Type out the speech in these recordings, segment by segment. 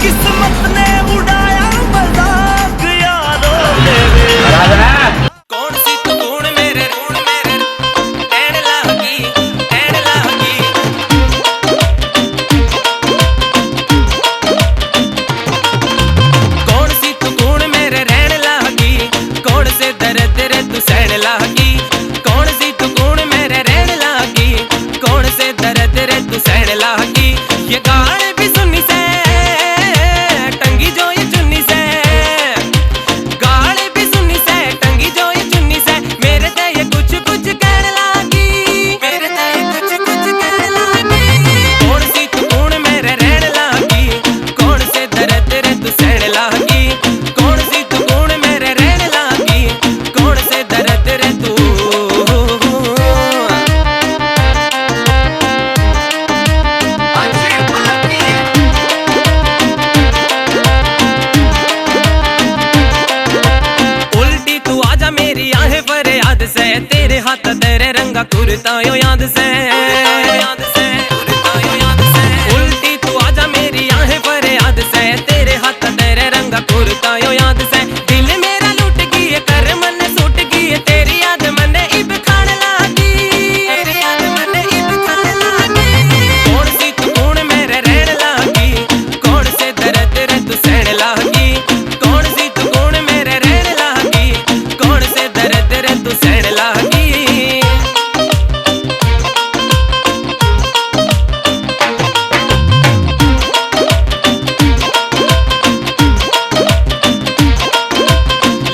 किस्मत ने उड़ाया मजाक यारो तेरे। कौन सी तू कौन मेरे नैन लागी कौन सी तू कौन मेरे रहन लागी, कौन से दर्द रे तू सहन लागी। कौन सी तू कौन मेरे रहन लागी, कौन से दर्द रे तू सहन लागी। ये गाल भी सुनी से टंगी जो ये चुन्नी से, गाल भी सुनी से टंगी जो ये चुन्नी से। मेरे ते ये कुछ कुछ कहन लागी, मेरे ते ये कुछ कुछ कहन लागी। कौन सी तू कौन मेरे रहन लागी, कौन से दर्द रे तू सहन लागी। कौन सी तू कौन मेरे रहन लागी, कौन से दर्द रे तू। उल्टी तू आजा मेरी आहें फरियाद से, तेरे हाथ तेरे रंगा कुर्ता यो याद से। उल्टी तू आजा मेरी आहें फरियाद से, तेरे हाथ तेरे रंगा कुर्ता यो याद से। दिल मेरा लुट गई कर मन सुट गई, तेरी याद मने इब खान लागी, तेरी याद मने इब खान लागी। कौन सी तू कौन मेरे रहन लागी, कौन से दर्द रे तू सहन लागी। कौन सी तू कौन मेरे रहन लागी, कौन से दर्द रे तू सहन लागी।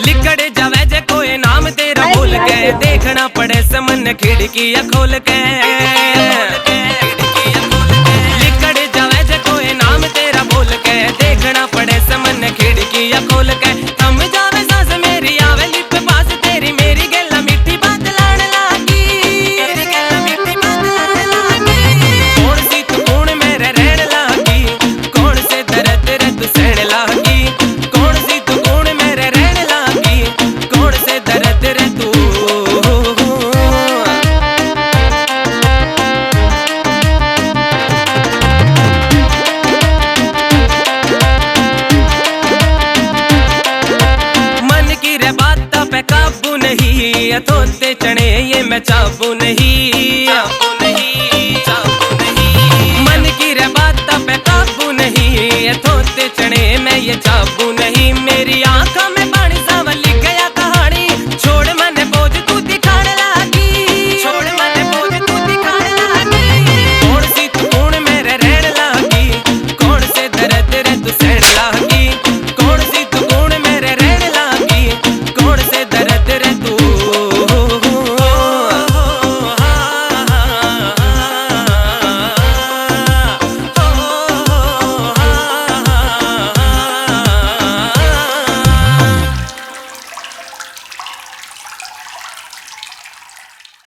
लिकड़ जावे जे कोई नाम तेरा भूल के, देखना पड़े समन खिड़कियां खोल के। लिकड़ जावे जे कोई नाम तेरा भूल के, देखना पड़े समन खिड़कियां खोल के। थम जावे सांस मेरी आवे लिप पास, तेरी मेरी गल्ला मीठी बात लान लागी, तेरी गल्ला मीठी बात लान लागी। कौन सी तू कौन मेरे रहन लागी, कौन से दर्द रे तू सहन लागी। कौन सी तू कौन मेरे रहन लागी, कौन से दर्द रे तू। मन की रे बात पे काबू नहीं, थोते चने ये मैं चाबू नहीं।